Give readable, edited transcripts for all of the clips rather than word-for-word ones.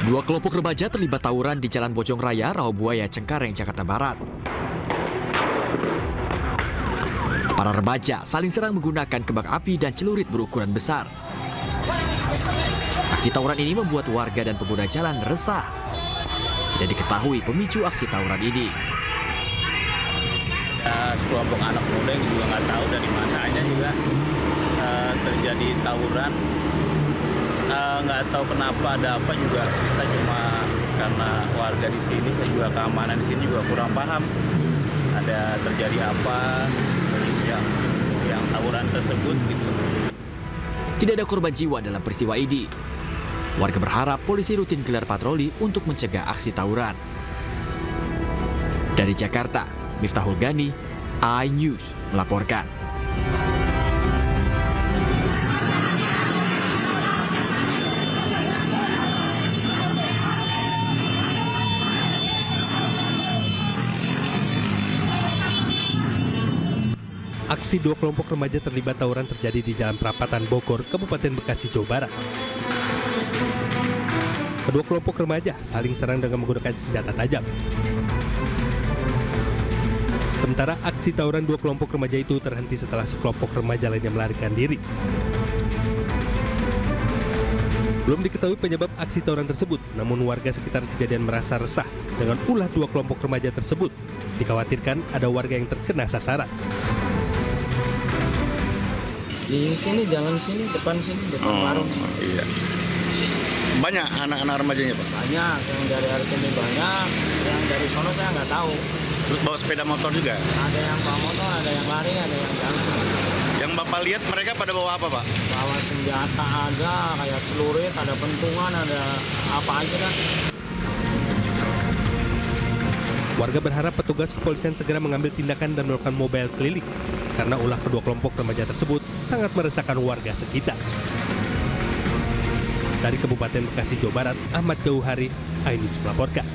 Dua kelompok remaja terlibat tawuran di Jalan Bojong Raya, Rawabuaya, Cengkareng, Jakarta Barat. Para remaja saling serang menggunakan kembang api dan celurit berukuran besar. Aksi tawuran ini membuat warga dan pengguna jalan resah. Tidak diketahui pemicu aksi tawuran ini. Kelompok anak muda yang juga nggak tahu dari mananya juga terjadi tawuran. Nggak tahu kenapa ada apa juga, kita cuma karena warga di sini dan juga keamanan di sini juga kurang paham ada terjadi apa yang tawuran tersebut gitu. Tidak ada korban jiwa dalam peristiwa ini. Warga berharap polisi rutin gelar patroli untuk mencegah aksi tawuran. Dari Jakarta, Miftahul Gani, iNews melaporkan. Aksi dua kelompok remaja terlibat tawuran terjadi di Jalan Perapatan Bogor, Kabupaten Bekasi, Jawa Barat. Kedua kelompok remaja saling serang dengan menggunakan senjata tajam. Sementara aksi tawuran dua kelompok remaja itu terhenti setelah sekelompok remaja lainnya melarikan diri. Belum diketahui penyebab aksi tawuran tersebut, namun warga sekitar kejadian merasa resah dengan ulah dua kelompok remaja tersebut. Dikhawatirkan ada warga yang terkena sasaran. Di sini, jangan sini, depan warung. Iya. Banyak anak-anak remajanya, Pak? Banyak, yang dari arah sini banyak, yang dari sono saya nggak tahu. Terus bawa sepeda motor juga? Ada yang bawa motor, ada yang lari, ada yang jalan. Yang Bapak lihat mereka pada bawa apa, Pak? Bawa senjata ada, kayak celurit, ada pentungan, ada apa aja dah. Warga berharap petugas kepolisian segera mengambil tindakan dan melakukan mobile keliling karena ulah kedua kelompok remaja tersebut sangat meresahkan warga sekitar. Dari Kabupaten Bekasi, Jawa Barat, Ahmad Jauhari, iNews melaporkan.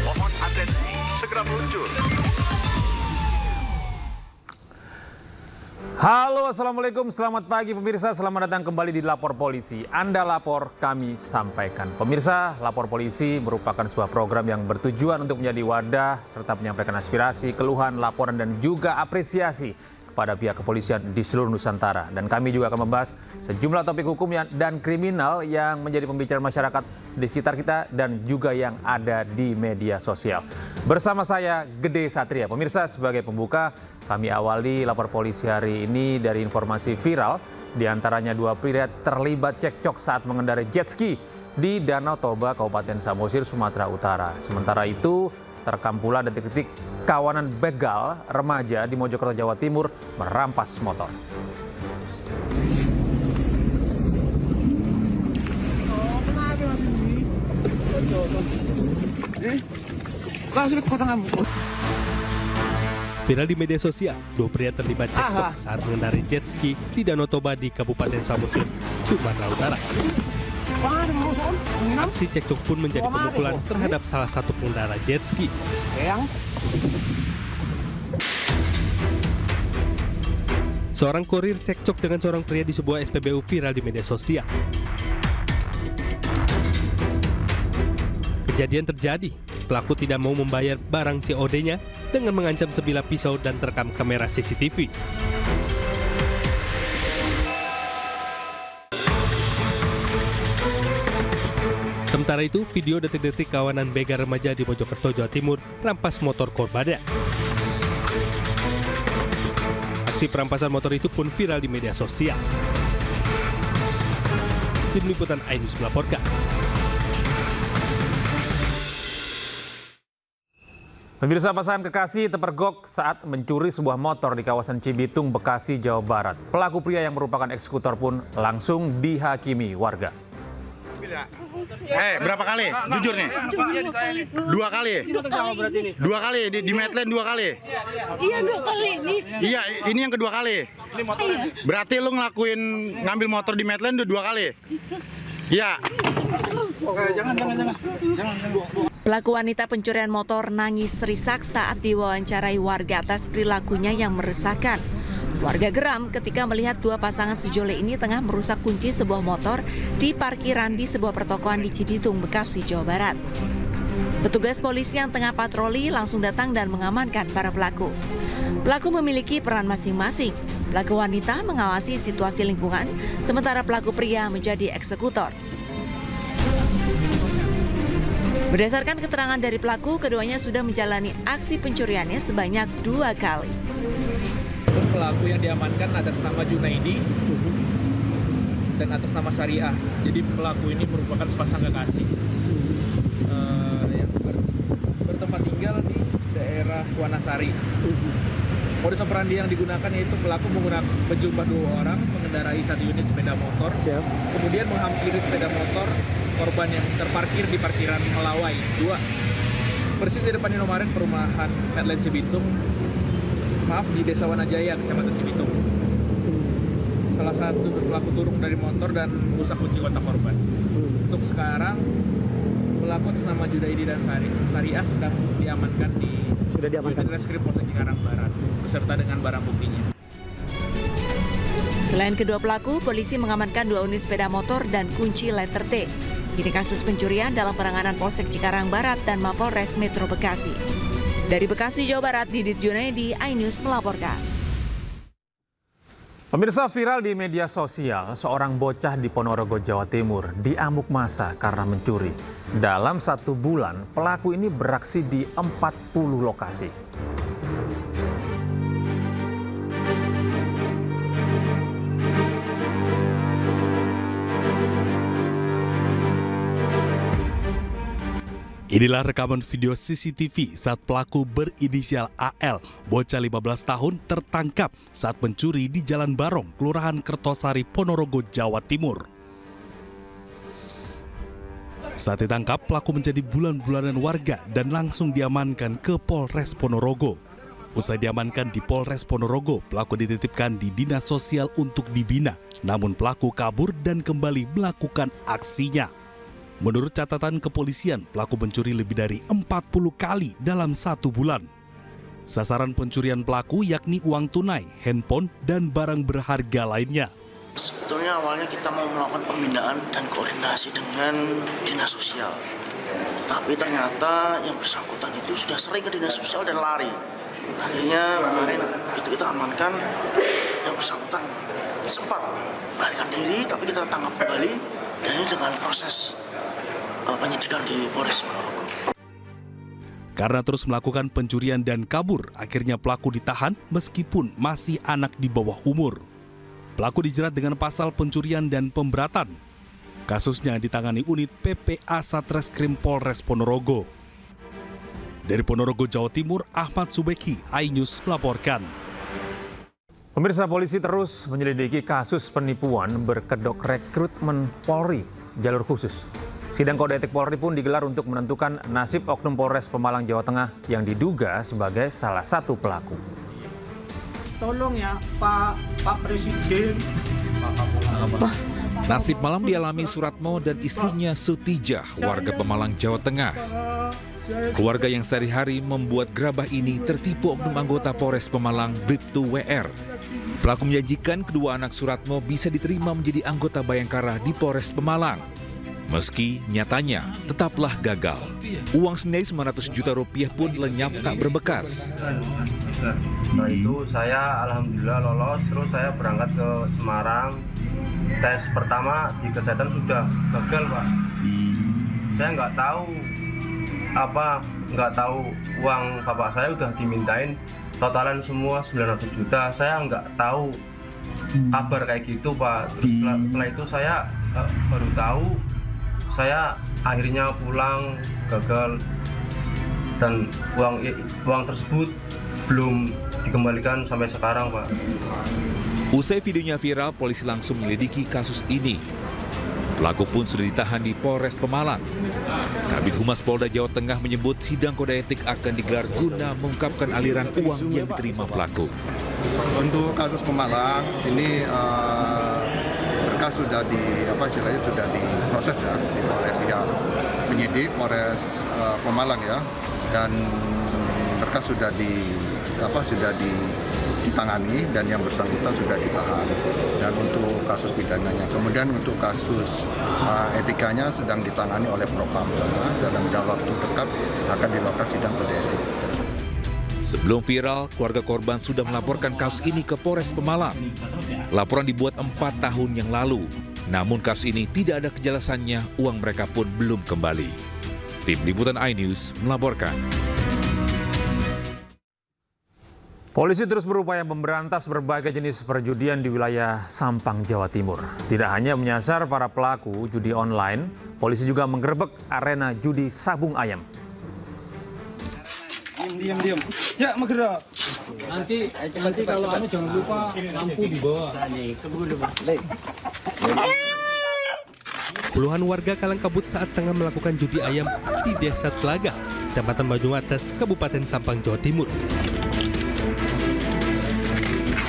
Mohon atensi, segera meluncur. Halo, Assalamualaikum, selamat pagi pemirsa, selamat datang kembali di Lapor Polisi. Anda lapor, kami sampaikan. Pemirsa, Lapor Polisi merupakan sebuah program yang bertujuan untuk menjadi wadah serta menyampaikan aspirasi, keluhan, laporan, dan juga apresiasi kepada pihak kepolisian di seluruh Nusantara. Dan kami juga akan membahas sejumlah topik hukum dan kriminal yang menjadi pembicaraan masyarakat di sekitar kita dan juga yang ada di media sosial. Bersama saya, Gede Satria. Pemirsa, sebagai pembuka, kami awali Lapor Polisi hari ini dari informasi viral, di antaranya dua pria terlibat cekcok saat mengendarai jet ski di Danau Toba, Kabupaten Samosir, Sumatera Utara. Sementara itu, terekam pula detik-detik kawanan begal remaja di Mojokerto, Jawa Timur merampas motor. Viral di media sosial, dua pria terlibat cekcok saat mengendarai jet ski di Danau Toba di Kabupaten Samosir, Sumatera Utara. Aksi cekcok pun menjadi pemukulan terhadap salah satu pengendara jet ski. Seorang kurir cekcok dengan seorang pria di sebuah SPBU viral di media sosial. Kejadian terjadi, pelaku tidak mau membayar barang COD-nya dengan mengancam sebilah pisau dan terekam kamera CCTV. Sementara itu, video detik-detik kawanan begal remaja di Mojokerto, Jawa Timur rampas motor korbannya. Aksi perampasan motor itu pun viral di media sosial. Tim Liputan iNews melaporkan. Pemirsa, pasangan kekasih terpergok saat mencuri sebuah motor di kawasan Cibitung, Bekasi, Jawa Barat. Pelaku pria yang merupakan eksekutor pun langsung dihakimi warga. Berapa kali? Jujur nih. 2 kali. 2 kali di Medland 2 kali. Iya 2 kali ini. Iya, ini yang kedua kali. Berarti lu ngambil motor di Medland 2 kali. Iya. Jangan. Pelaku wanita pencurian motor nangis terisak saat diwawancarai warga atas perilakunya yang meresahkan. Warga geram ketika melihat 2 pasangan sejoli ini tengah merusak kunci sebuah motor di parkiran di sebuah pertokoan di Cibitung, Bekasi, Jawa Barat. Petugas polisi yang tengah patroli langsung datang dan mengamankan para pelaku. Pelaku memiliki peran masing-masing. Pelaku wanita mengawasi situasi lingkungan, sementara pelaku pria menjadi eksekutor. Berdasarkan keterangan dari pelaku, keduanya sudah menjalani aksi pencuriannya sebanyak 2 kali. Pelaku yang diamankan atas nama Junaidi dan atas nama Syariah. Jadi pelaku ini merupakan sepasang kekasih yang bertempat tinggal di daerah Wanasari. Modus operandi yang digunakan yaitu pelaku menggunakan berjumlah 2 orang mengendarai 1 unit sepeda motor, kemudian menghampiri sepeda motor korban yang terparkir di parkiran Melawai 2, persis di depan Indomaret perumahan Medland Cibitung. Di Desa Wanajaya, Kecamatan Cibitung. Salah satu pelaku turun dari motor dan merusak kunci kotak korban. Untuk sekarang, pelaku atas nama Junaidi dan Syariah sedang diamankan di Reskrim Polsek Cikarang Barat beserta dengan barang buktinya. Selain kedua pelaku, polisi mengamankan 2 unit sepeda motor dan kunci letter T. Ini kasus pencurian dalam penanganan Polsek Cikarang Barat dan Mapolres Metro Bekasi. Dari Bekasi, Jawa Barat, Didit Junaidi, iNews melaporkan. Pemirsa, viral di media sosial, seorang bocah di Ponorogo, Jawa Timur diamuk massa karena mencuri. Dalam 1 bulan, pelaku ini beraksi di 40 lokasi. Inilah rekaman video CCTV saat pelaku berinisial AL, bocah 15 tahun, tertangkap saat mencuri di Jalan Barong, Kelurahan Kertosari, Ponorogo, Jawa Timur. Saat ditangkap, pelaku menjadi bulan-bulanan warga dan langsung diamankan ke Polres Ponorogo. Usai diamankan di Polres Ponorogo, pelaku dititipkan di Dinas Sosial untuk dibina. Namun pelaku kabur dan kembali melakukan aksinya. Menurut catatan kepolisian, pelaku mencuri lebih dari 40 kali dalam 1 bulan. Sasaran pencurian pelaku yakni uang tunai, handphone, dan barang berharga lainnya. Sebetulnya awalnya kita mau melakukan pembinaan dan koordinasi dengan Dinas Sosial. Tetapi ternyata yang bersangkutan itu sudah sering ke Dinas Sosial dan lari. Akhirnya kemarin itu kita amankan, yang bersangkutan sempat melarikan diri, tapi kita tangkap kembali dan ini dengan proses penyidikan di Polres Ponorogo. Karena terus melakukan pencurian dan kabur, akhirnya pelaku ditahan meskipun masih anak di bawah umur. Pelaku dijerat dengan pasal pencurian dan pemberatan. Kasusnya ditangani unit PPA Satreskrim Polres Ponorogo. Dari Ponorogo, Jawa Timur, Ahmad Subeki, iNews melaporkan. Pemirsa, polisi terus menyelidiki kasus penipuan berkedok rekrutmen Polri jalur khusus. Sidang kode etik Polri pun digelar untuk menentukan nasib oknum Polres Pemalang, Jawa Tengah yang diduga sebagai salah satu pelaku. Tolong ya Pak Presiden. Nasib malam dialami Suratmo dan istrinya Sutijah, warga Pemalang, Jawa Tengah. Keluarga yang sehari-hari membuat gerabah ini tertipu oknum anggota Polres Pemalang, Bribtu WR. Pelaku menjanjikan kedua anak Suratmo bisa diterima menjadi anggota Bayangkara di Polres Pemalang. Meski nyatanya tetaplah gagal. Uang senilai 900 juta rupiah pun lenyap tak berbekas. Nah itu saya alhamdulillah lolos, terus saya berangkat ke Semarang. Tes pertama di kesehatan sudah gagal, Pak. Saya nggak tahu uang bapak saya udah dimintain totalan semua 900 juta. Saya nggak tahu kabar kayak gitu, Pak. Terus setelah itu saya baru tahu. Saya akhirnya pulang gagal dan uang tersebut belum dikembalikan sampai sekarang, Pak. Usai videonya viral, polisi langsung menyelidiki kasus ini. Pelaku pun sudah ditahan di Polres Pemalang. Kabid Humas Polda Jawa Tengah menyebut sidang kode etik akan digelar guna mengungkapkan aliran uang yang diterima pelaku. Untuk kasus Pemalang ini berkas sudah sudah diproses ya oleh pihak penyidik Polres Pemalang ya, dan berkas sudah ditangani dan yang bersangkutan sudah ditahan. Dan untuk kasus pidananya, kemudian untuk kasus etikanya sedang ditangani oleh Propam sana. Dalam waktu dekat akan dilakukan sidang kode etik. Sebelum viral, keluarga korban sudah melaporkan kasus ini ke Polres Pemalang. Laporan dibuat 4 tahun yang lalu. Namun kasus ini tidak ada kejelasannya, uang mereka pun belum kembali. Tim Liputan iNews melaporkan. Polisi terus berupaya memberantas berbagai jenis perjudian di wilayah Sampang, Jawa Timur. Tidak hanya menyasar para pelaku judi online, polisi juga menggerebek arena judi sabung ayam. Diam. Ya, bergerak. Nanti kalau jangan lupa lampu di bawah. Puluhan warga kalang kabut saat tengah melakukan judi ayam di Desa Telaga, Kecamatan Banyuates, Kabupaten Sampang, Jawa Timur.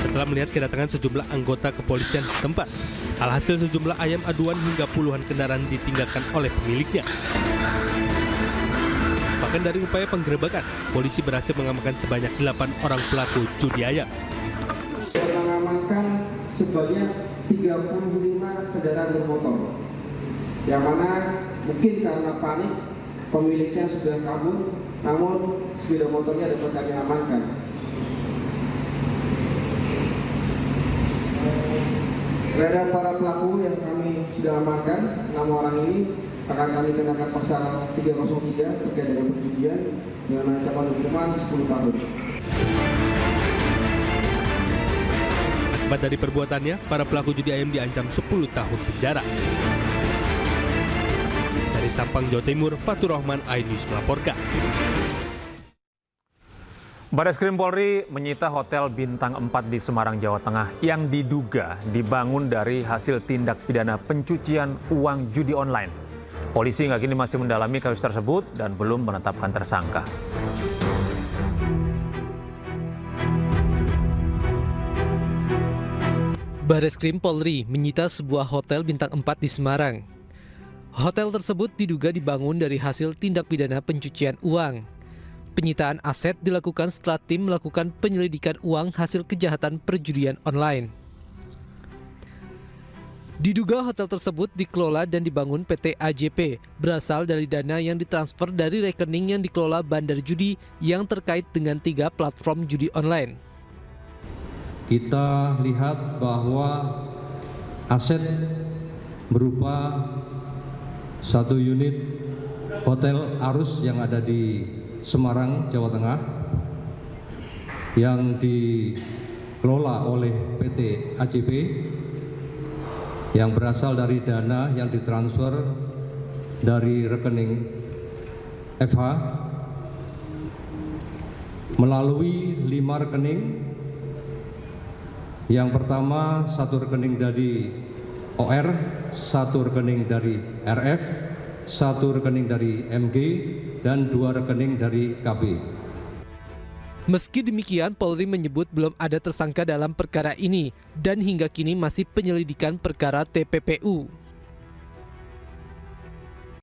Setelah melihat kedatangan sejumlah anggota kepolisian setempat, alhasil sejumlah ayam aduan hingga puluhan kendaraan ditinggalkan oleh pemiliknya. Bahkan dari upaya penggerebekan, polisi berhasil mengamankan sebanyak 8 orang pelaku judi ayam. Mengamankan sebanyak 35 kendaraan bermotor, yang mana mungkin karena panik pemiliknya sudah kabur, namun sepeda motornya dapat kami amankan. Terhadap para pelaku yang kami sudah amankan, 6 orang ini akan kami kenakan pasal 303 terkait dengan perjudian dengan ancaman hukuman 10 tahun. Akibat dari perbuatannya, para pelaku judi ayam diancam 10 tahun penjara. Dari Sampang, Jawa Timur, Fatur Rahman, iNews melaporkan. Bareskrim Polri menyita Hotel Bintang 4 di Semarang, Jawa Tengah yang diduga dibangun dari hasil tindak pidana pencucian uang judi online. Polisi hingga kini masih mendalami kasus tersebut dan belum menetapkan tersangka. Bareskrim Polri menyita sebuah hotel bintang 4 di Semarang. Hotel tersebut diduga dibangun dari hasil tindak pidana pencucian uang. Penyitaan aset dilakukan setelah tim melakukan penyelidikan uang hasil kejahatan perjudian online. Diduga hotel tersebut dikelola dan dibangun PT AJP, berasal dari dana yang ditransfer dari rekening yang dikelola bandar judi yang terkait dengan 3 platform judi online. Kita lihat bahwa aset berupa 1 unit Hotel Arus yang ada di Semarang, Jawa Tengah, yang dikelola oleh PT AJP, yang berasal dari dana yang ditransfer dari rekening FH melalui 5 rekening. Yang pertama, 1 rekening dari OR, 1 rekening dari RF, 1 rekening dari MG, dan 2 rekening dari KB. Meski demikian, Polri menyebut belum ada tersangka dalam perkara ini dan hingga kini masih penyelidikan perkara TPPU.